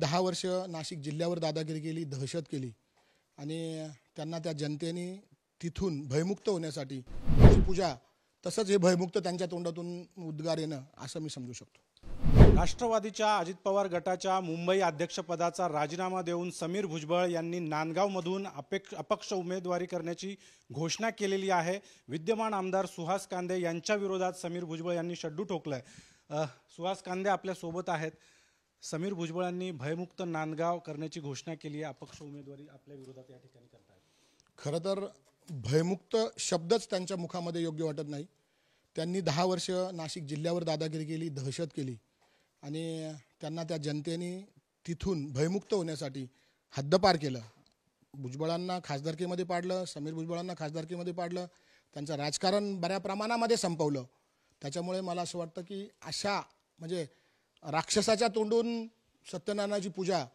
10 वर्ष नाशिक जिल्ह्यावर दादागिरी केली, दहशत केली आणि त्यांना त्या जनतेने तिथून भयमुक्त होण्यासाठी पूजा तसंच हे भयमुक्त त्यांच्या तोंडातून उद्गार येणं असं मी समजू शकतो। राष्ट्रवादीच्या अजित पवार गटाच्या मुंबई अध्यक्षपदाचा राजीनामा देऊन समीर भुजबळ यांनी नांदगावमधून अपक्ष उमेदवारी करण्याची घोषणा केलेली आहे। विद्यमान आमदार सुहास कांदे यांच्या विरोधात समीर भुजबळ यांनी शड्डू ठोकलाय। सुहास कांदे आपल्या सोबत आहेत। समीर भुजबळांनी भयमुक्त नांदगाव करण्याची घोषणा केली आहे, अपक्ष उमेदवारी आपल्या विरोधात या ठिकाणी करतायत। खरं तर भयमुक्त शब्दच त्यांच्या मुखामध्ये योग्य वाटत नाही। त्यांनी 10 वर्ष नाशिक जिल्ह्यावर दादागिरी केली, दहशत केली आणि त्यांना त्या जनतेने तिथून भयमुक्त होण्यासाठी हद्दपार केलं। भुजबळांना खासदारकीमध्ये पाडलं, समीर भुजबळांना खासदारकीमध्ये पाडलं, त्यांचं राजकारण बऱ्या प्रमाणामध्ये संपवलं। त्याच्यामुळे मला असं वाटतं की अशा म्हणजे राक्षसाच्या तोंडून सत्यनारायणाची पूजा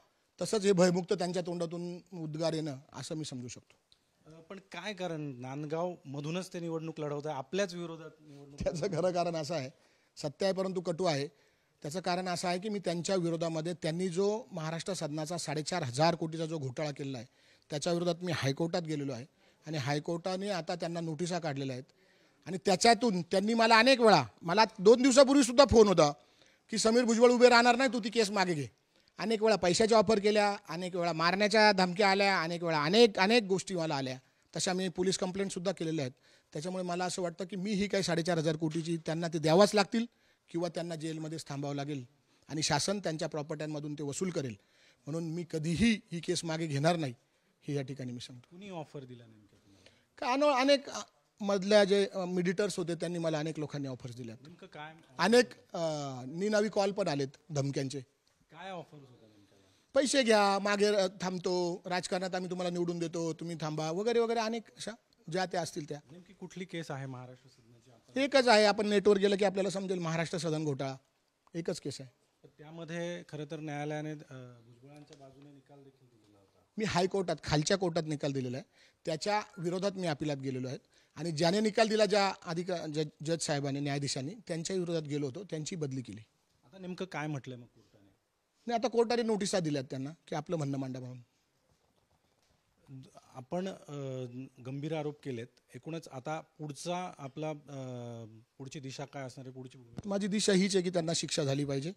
तसंच हे भयमुक्त त्यांच्या तोंडातून उद्गार येणं असं मी समजू शकतो। पण काय कारण नांदगाव मधूनच ते निवडणूक लढवत आहे, आपल्याच विरोधात निवडणूक? त्याचं खरं कारण असं आहे, सत्य आहे परंतु कटू आहे। त्याचं कारण असं आहे की मी त्यांच्या विरोधामध्ये त्यांनी जो महाराष्ट्र सदनाचा 4,500 कोटीचा जो घोटाळा केलेला आहे त्याच्या विरोधात मी हायकोर्टात गेलेलो आहे आणि हायकोर्टाने आता त्यांना नोटिसा काढलेल्या आहेत आणि त्याच्यातून त्यांनी मला अनेक वेळा, मला 2 दिवसापूर्वी सुद्धा फोन होता की समीर भुजबळ उभे राहणार नाही, तू ती केस मागे घे। अनेक वेळा पैशाच्या ऑफर केल्या, अनेक वेळा मारण्याच्या धमक्या आल्या, अनेक वेळा अनेक गोष्टी मला आल्या। तशा मी पोलीस कंप्लेंटसुद्धा केलेल्या आहेत। त्याच्यामुळे मला असं वाटतं की मी ही काही 4,500 कोटीची त्यांना ते द्यावाच लागतील किंवा त्यांना जेलमध्येच थांबावं लागेल आणि शासन त्यांच्या प्रॉपर्ट्यांमधून ते वसूल करेल। म्हणून मी कधीही ही केस मागे घेणार नाही हे या ठिकाणी मी सांगतो। कुणी ऑफर दिला नेमकं का? अनेक मधल्या जे मिडिटर्स होते त्यांनी मला अनेक लोकांनी ऑफर्स दिल्या। नेमकं काय? अनेक निनावी कॉल पण आलेत धमक्यांचे। काय ऑफर्स होता नेमकं? पैसे घ्या, मागे थांबतो, राजकारणात आम्ही तुम्हाला निवडून देतो, तुम्ही थांबा वगैरे वगैरे अनेक अशा ज्या त्या असतील त्या। नेमकी कुठली केस आहे महाराष्ट्र सदनाची? एकच आहे, आपण नेटवर गेलं की आपल्याला समजेल, महाराष्ट्र सदन घोटाळा एकच केस आहे। त्यामध्ये खरं तर न्यायालयाने भुजबळांच्या बाजूने निकाल देखील दिलेला होता। मी हायकोर्टात खालच्या कोर्टात निकाल दिलेला आहे, त्याच्या विरोधात मी अपीलात गेलेलो आहे आणि ज्याने निकाल दिला, ज्या जज साहेबांनी, न्यायाधीशांनी, त्यांच्या विरोधात गेलो होतो, त्यांची बदली केली। आता नेमकं काय म्हटलंय मग कोर्टाने? नाही, आता कोर्टाने नोटिसा दिल्यात त्यांना की आपलं म्हणणं मांडा म्हणून। आपण गंभीर आरोप केलेत, एकूणच आता पुढचा आपला पुढची दिशा काय असणार आहे? पुढची माझी दिशा हीच आहे की त्यांना शिक्षा झाली पाहिजे।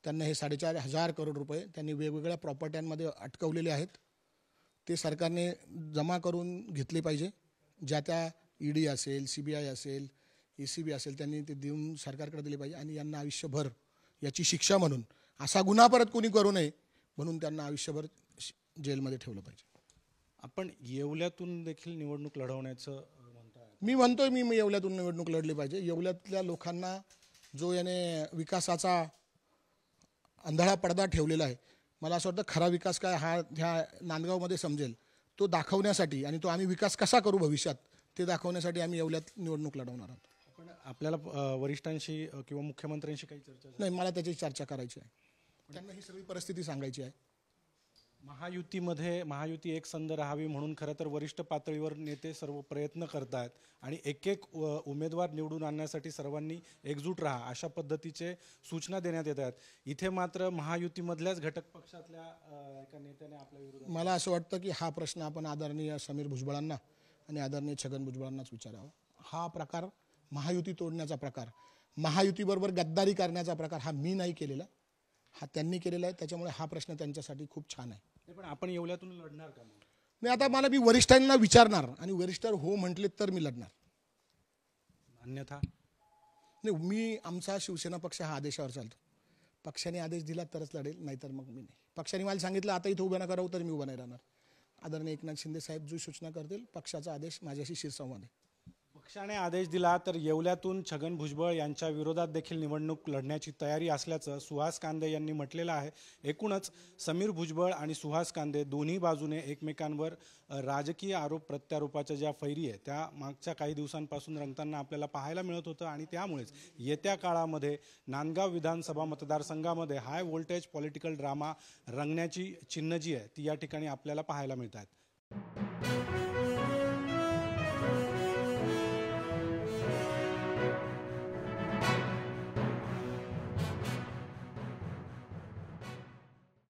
त्यांना हे 4,500 करोड रुपये त्यांनी वेगवेगळ्या प्रॉपर्ट्यांमध्ये अटकवलेले आहेत, ते सरकारने जमा करून घेतले पाहिजे। ज्या त्या ईडी असेल, CBI असेल, ACB असेल, त्यांनी ते देऊन सरकारकडे दिले पाहिजे आणि यांना आयुष्यभर याची शिक्षा म्हणून, असा गुन्हा परत कोणी करू नये म्हणून त्यांना आयुष्यभर जेलमध्ये ठेवलं पाहिजे। आपण येवल्यातून देखील निवडणूक लढवण्याचं म्हणताय? मी म्हणतोय मी येवल्यातून निवडणूक लढली पाहिजे। येवल्यातल्या लोकांना जो याने विकासाचा अंधळा पडदा ठेवलेला आहे, मला असं वाटतं खरा विकास काय हा ह्या नांदगावमध्ये समजेल, तो दाखवण्यासाठी आणि तो आम्ही विकास कसा करू भविष्यात ते दाखवण्यासाठी आम्ही येवल्यात निवडणूक लढवणार आहोत। पण आपल्याला वरिष्ठांशी किंवा मुख्यमंत्र्यांशी काही चर्चा? नाही, मला त्याची चर्चा करायची आहे, त्यांना ही सगळी परिस्थिती सांगायची आहे। महायुती एकसंध राहावी म्हणून खरं तर वरिष्ठ पातळीवर नेते सर्व प्रयत्न करत आहेत आणि एक उमेदवार निवडून आणण्यासाठी सर्वांनी एकजूट राहा अशा पद्धतीचे सूचना देण्यात येत आहेत। इथे मात्र महायुतीमधल्याच घटक पक्षातल्या एका नेत्याने आपल्या विरोधात, मला असं वाटतं की हा प्रश्न आपण आदरणीय समीर भुजबळांना आणि आदरणीय छगन भुजबळांनाच विचारावा। हा प्रकार महायुती तोडण्याचा प्रकार, महायुतीबरोबर गद्दारी करण्याचा प्रकार हा मी नाही केलेला, हा त्यांनी केलेला आहे। त्याच्यामुळे हा प्रश्न त्यांच्यासाठी खूप छान आहे। पण आपण येवल्यातून लढणार का? नाही, आता मला मी वरिष्ठांना विचारणार आणि वरिष्ठ हो म्हटले तर मी लढणार, अन्यथा नाही। मी आमचा शिवसेना पक्ष हा आदेशावर चालतो, पक्षाने आदेश दिला तरच लढेल, नाहीतर मग मी नाही। पक्षाने मला सांगितलं आता इथं उभं नका राहू तर मी उभं नाही राहणार। आदरणीय एकनाथ शिंदे साहेब जो सूचना करतील, पक्षाचा आदेश माझ्याशी शिरसंवाद आहे। पक्षाने आदेश दिला तर येवल्यातून छगन भुजबळ यांच्या विरोधात देखील निवडणूक लढण्याची तयारी असल्याचं सुहास कांदे यांनी म्हटलेलं आहे। एकूणच समीर भुजबळ आणि सुहास कांदे दोन्ही बाजूने एकमेकांवर राजकीय आरोप प्रत्यारोपाच्या ज्या फैरी आहे त्या मागच्या काही दिवसांपासून रंगताना आपल्याला पाहायला मिळत होतं आणि त्यामुळेच येत्या काळामध्ये नांदगाव विधानसभा मतदारसंघामध्ये हाय व्होल्टेज पॉलिटिकल ड्रामा रंगण्याची चिन्ह जी आहे ती या ठिकाणी आपल्याला पाहायला मिळत आहेत।